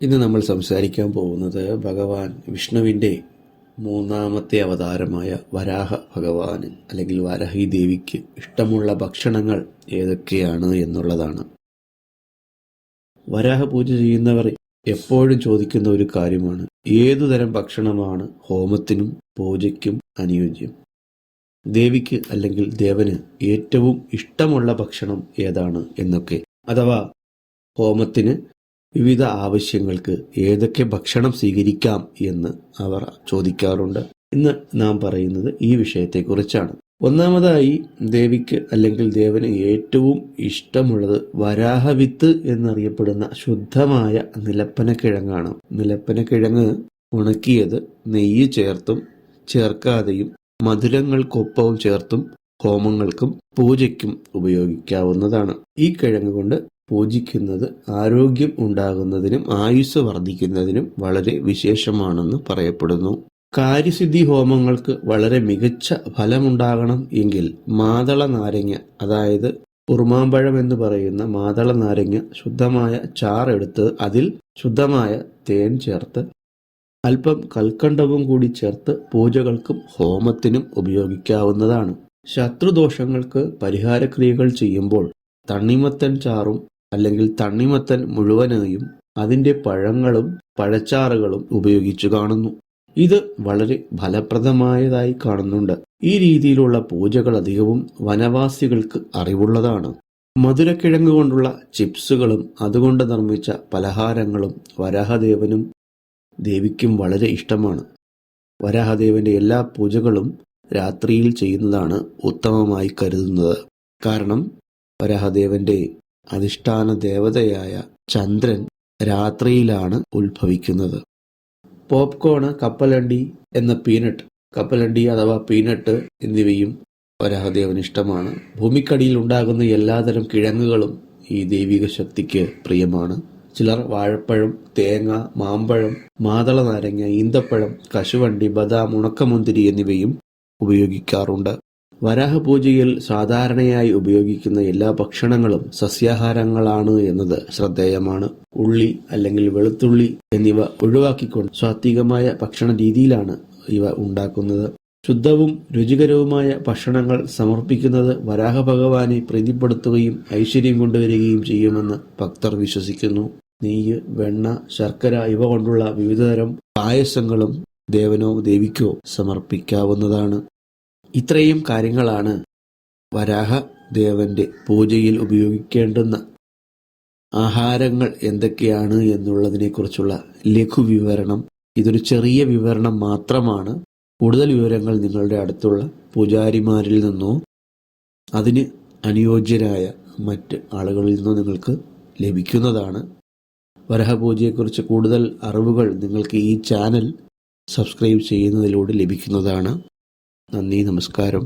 ഇന്ന് നമ്മൾ സംസാരിക്കാൻ പോകുന്നത് ഭഗവാൻ വിഷ്ണുവിൻ്റെ മൂന്നാമത്തെ അവതാരമായ വരാഹ ഭഗവാന് അല്ലെങ്കിൽ വരാഹി ദേവിക്ക് ഇഷ്ടമുള്ള ഭക്ഷണങ്ങൾ ഏതൊക്കെയാണ് എന്നുള്ളതാണ്. വരാഹ പൂജ ചെയ്യുന്നവർ എപ്പോഴും ചോദിക്കുന്ന ഒരു കാര്യമാണ്, ഏതുതരം ഭക്ഷണമാണ് ഹോമത്തിനും പൂജയ്ക്കും അനുയോജ്യം? ദേവിക്ക് അല്ലെങ്കിൽ ദേവന് ഏറ്റവും ഇഷ്ടമുള്ള ഭക്ഷണം ഏതാണ് എന്നൊക്കെ, അഥവാ ഹോമത്തിന് വിവിധ ആവശ്യങ്ങൾക്ക് ഏതൊക്കെ ഭക്ഷണം സ്വീകരിക്കാം എന്ന് അവർ ചോദിക്കാറുണ്ട്. ഇന്ന് നാം പറയുന്നത് ഈ വിഷയത്തെക്കുറിച്ചാണ്. ഒന്നാമതായി, ദേവിക്ക് അല്ലെങ്കിൽ ദേവന് ഏറ്റവും ഇഷ്ടമുള്ളത് വരാഹവിത്ത് എന്നറിയപ്പെടുന്ന ശുദ്ധമായ നിലപ്പനക്കിഴങ്ങാണ്. നിലപ്പനക്കിഴങ്ങ് ഉണക്കിയത് നെയ്യ് ചേർത്തും ചേർക്കാതെയും മധുരങ്ങൾക്കൊപ്പവും ചേർത്തും ഹോമങ്ങൾക്കും പൂജയ്ക്കും ഉപയോഗിക്കാവുന്നതാണ്. ഈ കിഴങ്ങ് കൊണ്ട് പൂജിക്കുന്നത് ആരോഗ്യം ഉണ്ടാകുന്നതിനും ആയുസ് വർദ്ധിക്കുന്നതിനും വളരെ വിശേഷമാണെന്ന് പറയപ്പെടുന്നു. കാര്യസിദ്ധി ഹോമങ്ങൾക്ക് വളരെ മികച്ച ഫലമുണ്ടാകണം എങ്കിൽ മാതള നാരങ്ങ, അതായത് ഉറുമാമ്പഴം എന്ന് പറയുന്ന മാതള നാരങ്ങ ശുദ്ധമായ ചാറെടുത്ത് അതിൽ ശുദ്ധമായ തേൻ ചേർത്ത് അല്പം കൽക്കണ്ടവും കൂടി ചേർത്ത് പൂജകൾക്കും ഹോമത്തിനും ഉപയോഗിക്കാവുന്നതാണ്. ശത്രുദോഷങ്ങൾക്ക് പരിഹാരക്രിയകൾ ചെയ്യുമ്പോൾ തണ്ണിമത്തൻ ചാറും അല്ലെങ്കിൽ തണ്ണിമത്തൻ മുഴുവനായും അതിൻ്റെ പഴങ്ങളും പഴച്ചാറുകളും ഉപയോഗിച്ചു കാണുന്നു. ഇത് വളരെ ഫലപ്രദമായതായി കാണുന്നുണ്ട്. ഈ രീതിയിലുള്ള പൂജകൾ അധികവും വനവാസികൾക്ക് അറിവുള്ളതാണ്. മധുരക്കിഴങ്ങ് കൊണ്ടുള്ള ചിപ്സുകളും അതുകൊണ്ട് നിർമ്മിച്ച പലഹാരങ്ങളും വരാഹദേവനും ദേവിക്കും വളരെ ഇഷ്ടമാണ്. വരാഹദേവന്റെ എല്ലാ പൂജകളും രാത്രിയിൽ ചെയ്യുന്നതാണ് ഉത്തമമായി കരുതുന്നത്. കാരണം വരാഹദേവന്റെ അധിഷ്ഠാന ദേവതയായ ചന്ദ്രൻ രാത്രിയിലാണ് ഉത്ഭവിക്കുന്നത്. പോപ്കോണ്, കപ്പലണ്ടി എന്ന കപ്പലണ്ടി അഥവാ പീനട്ട് എന്നിവയും വരാഹദേവന് ഇഷ്ടമാണ്. ഭൂമിക്കടിയിൽ ഉണ്ടാകുന്ന എല്ലാതരം കിഴങ്ങുകളും ഈ ദൈവിക ശക്തിക്ക് പ്രിയമാണ്. ചിലർ വാഴപ്പഴം, തേങ്ങ, മാമ്പഴം, മാതള നാരങ്ങ, ഈന്തപ്പഴം, കശുവണ്ടി, ബദാം, ഉണക്കമുന്തിരി എന്നിവയും ഉപയോഗിക്കാറുണ്ട്. വരാഹപൂജയിൽ സാധാരണയായി ഉപയോഗിക്കുന്ന എല്ലാ ഭക്ഷണങ്ങളും സസ്യാഹാരങ്ങളാണ് എന്നത് ശ്രദ്ധേയമാണ്. ഉള്ളി അല്ലെങ്കിൽ വെളുത്തുള്ളി എന്നിവ ഒഴിവാക്കിക്കൊണ്ട് സാത്വികമായ ഭക്ഷണ രീതിയിലാണ് ഇവ ഉണ്ടാക്കുന്നത്. ശുദ്ധവും രുചികരവുമായ ഭക്ഷണങ്ങൾ സമർപ്പിക്കുന്നത് വരാഹ ഭഗവാനെ പ്രീതിപ്പെടുത്തുകയും ഐശ്വര്യം കൊണ്ടുവരികയും ചെയ്യുമെന്ന് ഭക്തർ വിശ്വസിക്കുന്നു. നെയ്യ്, വെണ്ണ, ശർക്കര ഇവ കൊണ്ടുള്ള വിവിധതരം പായസങ്ങളും ദേവനോ ദേവിക്കോ സമർപ്പിക്കാവുന്നതാണ്. ഇത്രയും കാര്യങ്ങളാണ് വരാഹ ദേവന്റെ പൂജയിൽ ഉപയോഗിക്കേണ്ടുന്ന ആഹാരങ്ങൾ എന്തൊക്കെയാണ് എന്നുള്ളതിനെക്കുറിച്ചുള്ള ലഘു വിവരണം. ഇതൊരു ചെറിയ വിവരണം മാത്രമാണ്. കൂടുതൽ വിവരങ്ങൾ നിങ്ങളുടെ അടുത്തുള്ള പൂജാരിമാരിൽ നിന്നോ അതിന് അനുയോജ്യരായ മറ്റ് ആളുകളിൽ നിന്നോ നിങ്ങൾക്ക് ലഭിക്കുന്നതാണ്. വരാഹപൂജയെക്കുറിച്ച് കൂടുതൽ അറിവുകൾ നിങ്ങൾക്ക് ഈ ചാനൽ സബ്സ്ക്രൈബ് ചെയ്യുന്നതിലൂടെ ലഭിക്കുന്നതാണ്. നന്ദി, നമസ്കാരം.